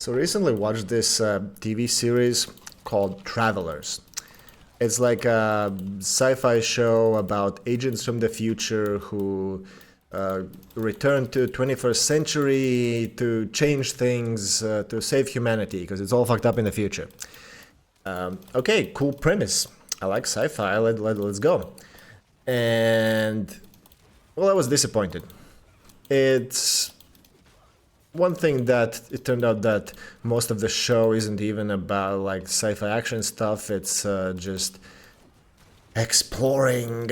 So recently watched this TV series called Travelers. It's like a sci-fi show about agents from the future who uh, return to 21st century to change things, to save humanity, because it's all fucked up in the future. Okay, cool premise. I like sci-fi. Let's go. And well, I was disappointed. It's one thing that it turned out that most of the show isn't even about like sci-fi action stuff. It's just exploring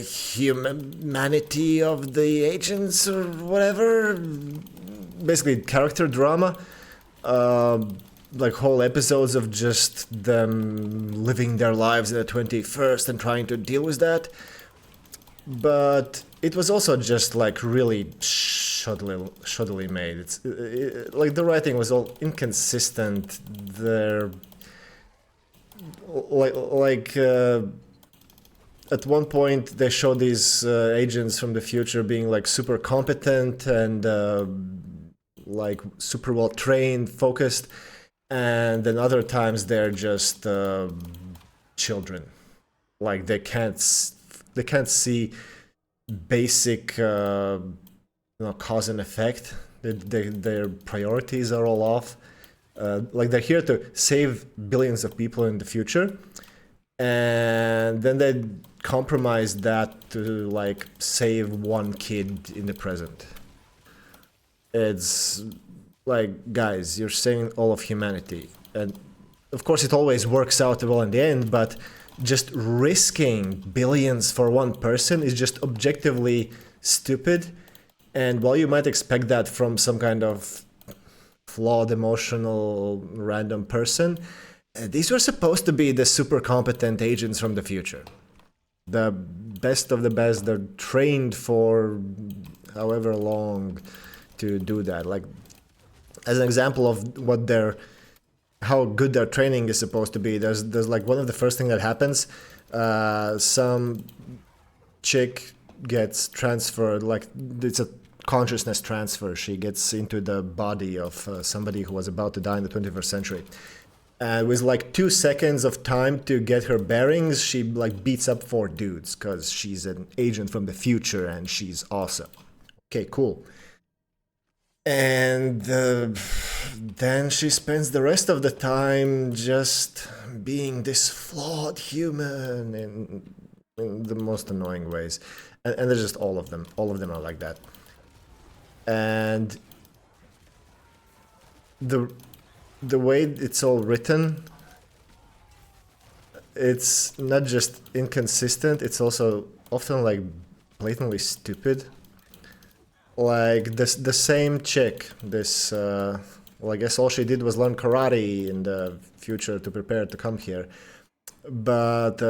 humanity of the agents or whatever. Basically, character drama. Uh, like whole episodes of just them living their lives in the 21st and trying to deal with that. But it was also just like really shoddily made. Like the writing was all inconsistent. There, like at one point they show these agents from the future being like super competent and like super well trained, focused, and then other times they're just children. Like they can't see basic cause and effect. Their priorities are all off. Like they're here to save billions of people in the future, and then they compromise that to like save one kid in the present. It's like, guys, you're saving all of humanity, and of course it always works out well in the end, but just risking billions for one person is just objectively stupid. And while you might expect that from some kind of flawed, emotional, random person, these were supposed to be the super competent agents from the future. The best of the best. They're trained for however long to do that. Like, as an example of how good their training is supposed to be, there's like one of the first thing that happens, some chick gets transferred, like it's a consciousness transfer. She gets into the body of somebody who was about to die in the 21st century. And with like 2 seconds of time to get her bearings, she like beats up 4 dudes because she's an agent from the future and she's awesome. Okay, cool. And then she spends the rest of the time just being this flawed human in the most annoying ways. And there's just all of them. All of them are like that. And the way it's all written, it's not just inconsistent, it's also often like blatantly stupid. Like the same chick, well, I guess all she did was learn karate in the future to prepare to come here. But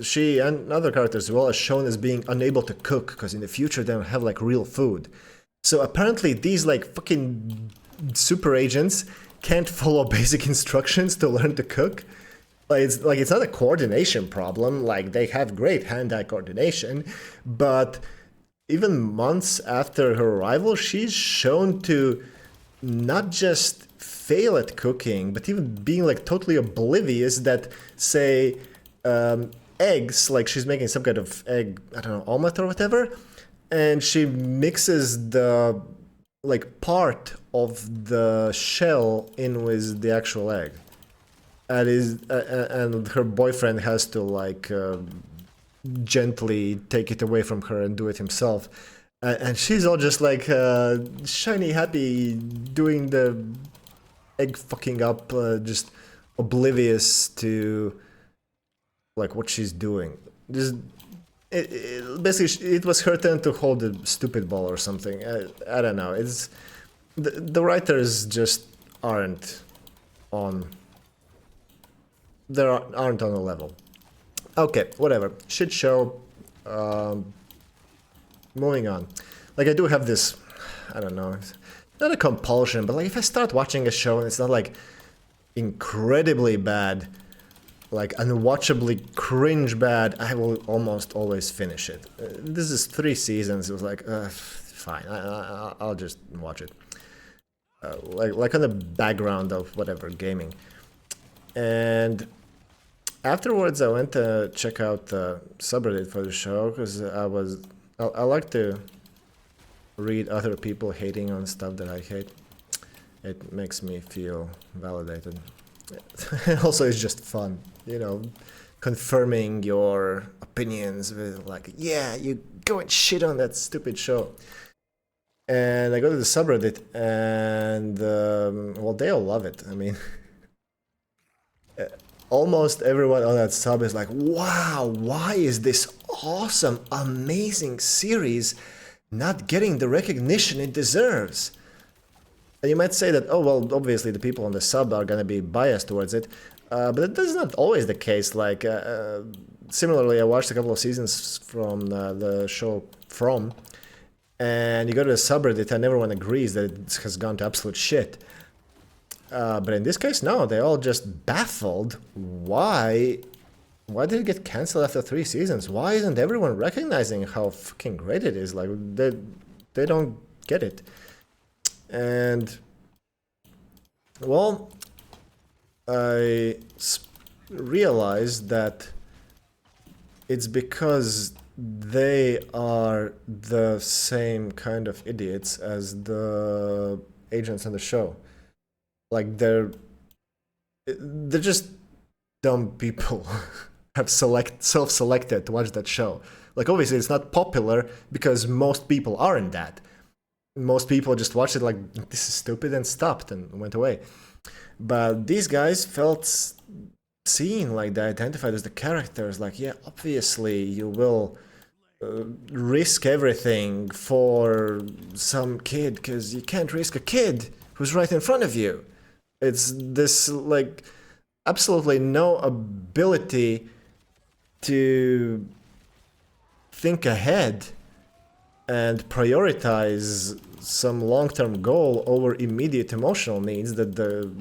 she and other characters as well are shown as being unable to cook because in the future they don't have like real food. So apparently these like fucking super agents can't follow basic instructions to learn to cook. It's not a coordination problem. Like they have great hand-eye coordination, but even months after her arrival, she's shown to not just fail at cooking, but even being like totally oblivious that, say, eggs, like she's making some kind of egg, I don't know, omelet or whatever, and she mixes the like part of the shell in with the actual egg. And her boyfriend has to like gently take it away from her and do it himself. And she's all just like shiny happy doing the egg fucking up, just oblivious to like what she's doing. Basically it was her turn to hold the stupid ball or something. I don't know. It's the writers just aren't on aren't on a level. Okay, whatever. Shit show. Moving on. Like I do have this, I don't know, not a compulsion, but like if I start watching a show and it's not like incredibly bad, like unwatchably cringe bad, I will almost always finish it. This is 3 seasons. It was like, fine, I'll just watch it. like on the background of whatever gaming. And afterwards, I went to check out the subreddit for the show because I like to read other people hating on stuff that I hate. It makes me feel validated. Also, it's just fun, you know, confirming your opinions with like, yeah, you go and shit on that stupid show. And I go to the subreddit, and well, they all love it. I mean, almost everyone on that sub is like, wow, why is this awesome, amazing series not getting the recognition it deserves? And you might say that, oh, well, obviously the people on the sub are going to be biased towards it, but that's not always the case. Like, similarly, I watched a couple of seasons from the show From, and you go to the subreddit and everyone agrees that it has gone to absolute shit. But in this case, no, they all just baffled. Why did it get cancelled after 3 seasons? Why isn't everyone recognizing how fucking great it is? Like, they don't get it. And, well, I realized that it's because they are the same kind of idiots as the agents on the show. Like, they're just dumb people have self-selected to watch that show. Like, obviously it's not popular because most people aren't that. Most people just watched it like, this is stupid, and stopped and went away. But these guys felt seen, like they identified as the characters. Like, yeah, obviously you will risk everything for some kid because you can't risk a kid who's right in front of you. It's this, like, absolutely no ability to think ahead and prioritize some long-term goal over immediate emotional needs that the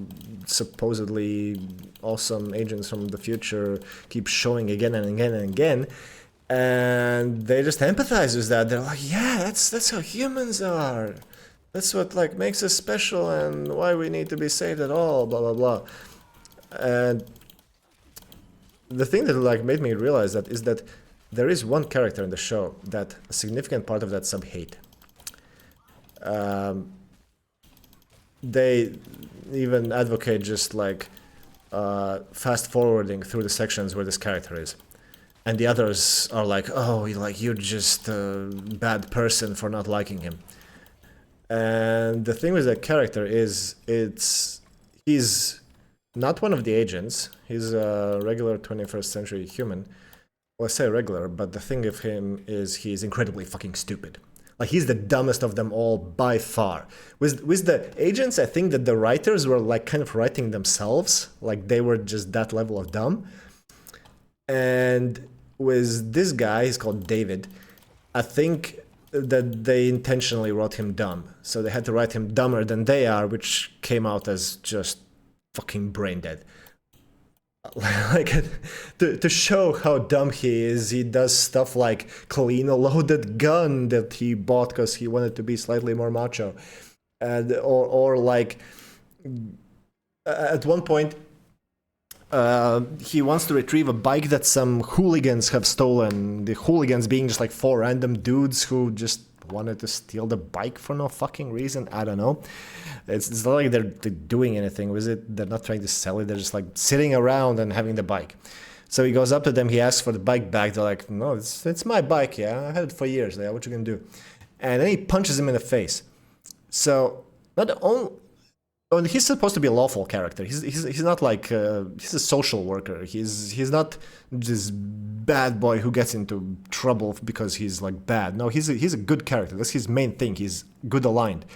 supposedly awesome agents from the future keep showing again and again and again. And they just empathize with that. They're like, yeah, that's how humans are. That's what, like, makes us special and why we need to be saved at all, blah, blah, blah. And the thing that, like, made me realize that is that there is one character in the show that a significant part of that sub hate. They even advocate just, like, fast forwarding through the sections where this character is. And the others are like, oh, you're just a bad person for not liking him. And the thing with that character is, he's not one of the agents. He's a regular 21st century human. Well, I say regular, but the thing of him is he's incredibly fucking stupid. Like, he's the dumbest of them all by far. With the agents, I think that the writers were, like, kind of writing themselves. Like, they were just that level of dumb. And with this guy, he's called David, I think that they intentionally wrote him dumb. So they had to write him dumber than they are, which came out as just fucking brain dead. Like, to show how dumb he is, he does stuff like clean a loaded gun that he bought because he wanted to be slightly more macho. And, or like, at one point, he wants to retrieve a bike that some hooligans have stolen. The hooligans being just like 4 random dudes who just wanted to steal the bike for no fucking reason. I don't know. It's not like they're doing anything with it. They're not trying to sell it. They're just like sitting around and having the bike. So he goes up to them. He asks for the bike back. They're like, no, it's my bike. Yeah, I've had it for years. Yeah, what you gonna do? And then he punches him in the face. So not only... Oh, he's supposed to be a lawful character. He's not like he's a social worker. He's not this bad boy who gets into trouble because he's like bad. No, he's a good character. That's his main thing. He's good aligned.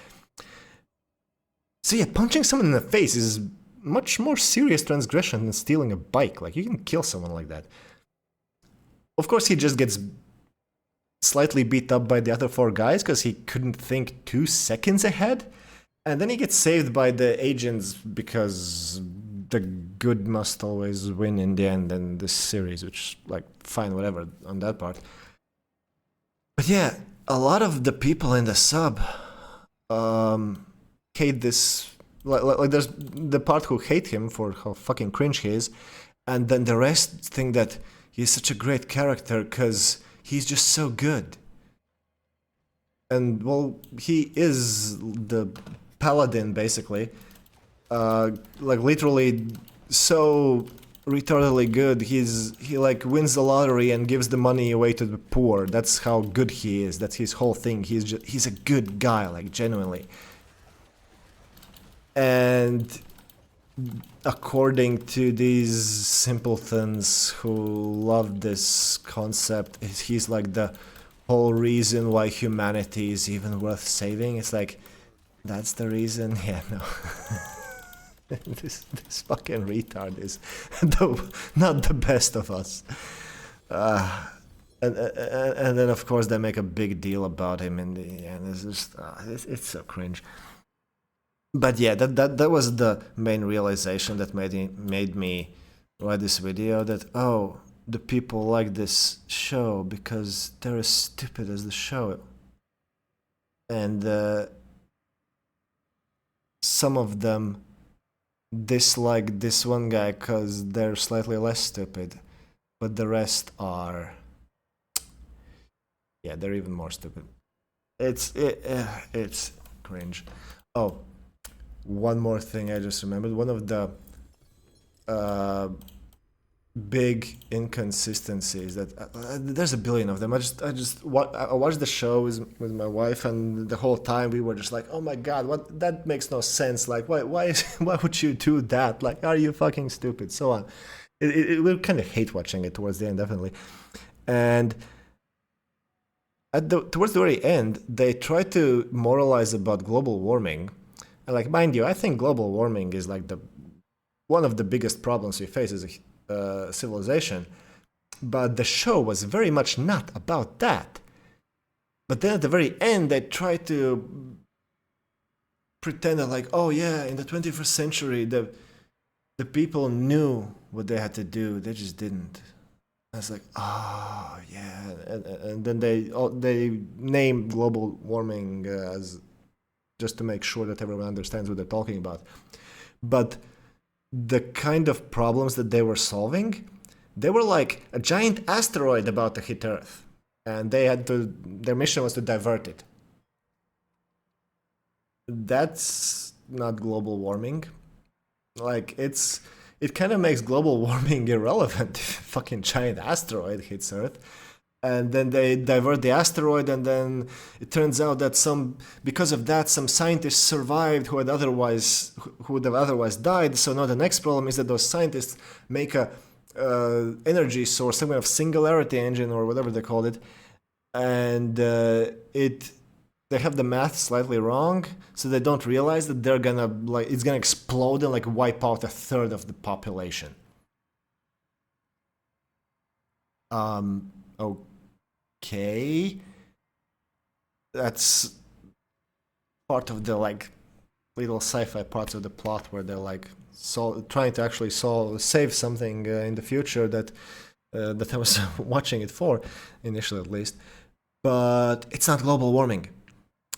So yeah, punching someone in the face is much more serious transgression than stealing a bike. Like, you can kill someone like that. Of course, he just gets slightly beat up by the other 4 guys because he couldn't think 2 seconds ahead. And then he gets saved by the agents because the good must always win in the end in this series, which, like, fine, whatever on that part. But yeah, a lot of the people in the sub hate this. Like there's the part who hate him for how fucking cringe he is, and then the rest think that he's such a great character because he's just so good. And well, he is the paladin basically, like literally so retardedly good. He like wins the lottery and gives the money away to the poor. That's how good he is. That's his whole thing. He's a good guy, like genuinely. And according to these simpletons who love this concept, he's like the whole reason why humanity is even worth saving. It's like, that's the reason? Yeah, no. this fucking retard is not the best of us. And then of course they make a big deal about him in the end. It's just it's so cringe. But yeah, that was the main realization that made me write this video. That the people like this show because they're as stupid as the show, and some of them dislike this one guy because they're slightly less stupid, but the rest are, yeah, they're even more stupid. It's cringe. Oh, one more thing I just remembered. One of the big inconsistencies that there's a billion of them. I watched the show with my wife, and the whole time we were just like, oh my god, what, that makes no sense. Like why why would you do that? Like, are you fucking stupid? So on. We kind of hate watching it towards the end, definitely. And towards the very end, they try to moralize about global warming. And like, mind you, I think global warming is like one of the biggest problems we face as a civilization. But the show was very much not about that. But then at the very end, they try to pretend that like, oh yeah, in the 21st century, the people knew what they had to do. They just didn't. I was like, oh yeah, and then they name global warming as just to make sure that everyone understands what they're talking about. But the kind of problems that they were solving, they were like a giant asteroid about to hit Earth, and their mission was to divert it. That's not global warming. Like, it kind of makes global warming irrelevant if a fucking giant asteroid hits Earth. And then they divert the asteroid, and then it turns out that because of that, some scientists survived who would have otherwise died. So now the next problem is that those scientists make a energy source, some kind of singularity engine or whatever they called it, and they have the math slightly wrong, so they don't realize that it's gonna explode and like wipe out a third of the population. Okay, that's part of the like little sci-fi parts of the plot where they're like trying to actually save something in the future that I was watching it for initially, at least. But it's not global warming.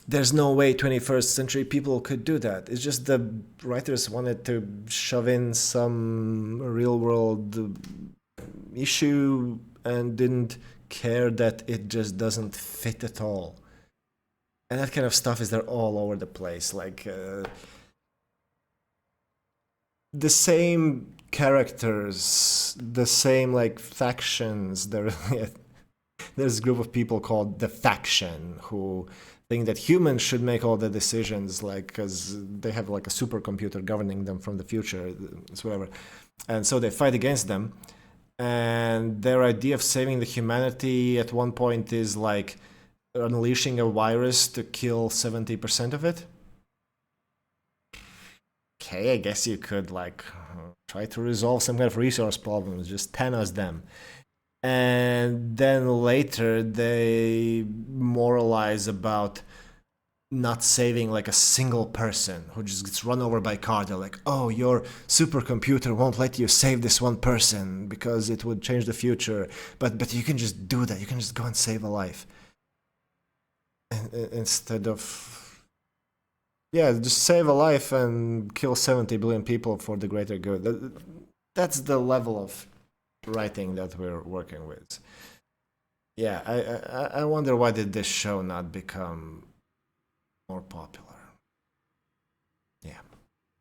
There's no way 21st century people could do that. It's just the writers wanted to shove in some real world issue and didn't care that it just doesn't fit at all. And that kind of stuff is there all over the place. Like the same characters, the same like factions. There's a group of people called the Faction who think that humans should make all the decisions, like, because they have like a supercomputer governing them from the future, it's whatever. And so they fight against them. And their idea of saving the humanity at one point is like unleashing a virus to kill 70% of it. Okay, I guess you could like try to resolve some kind of resource problems, just Thanos them. And then later they moralize about not saving like a single person who just gets run over by a car. They're like, oh, your supercomputer won't let you save this one person because it would change the future, but you can just do that. You can just go and save a life, instead of Yeah, just save a life and kill 70 billion people for the greater good. That's the level of writing that we're working with. Yeah, I wonder why did this show not become more popular. Yeah.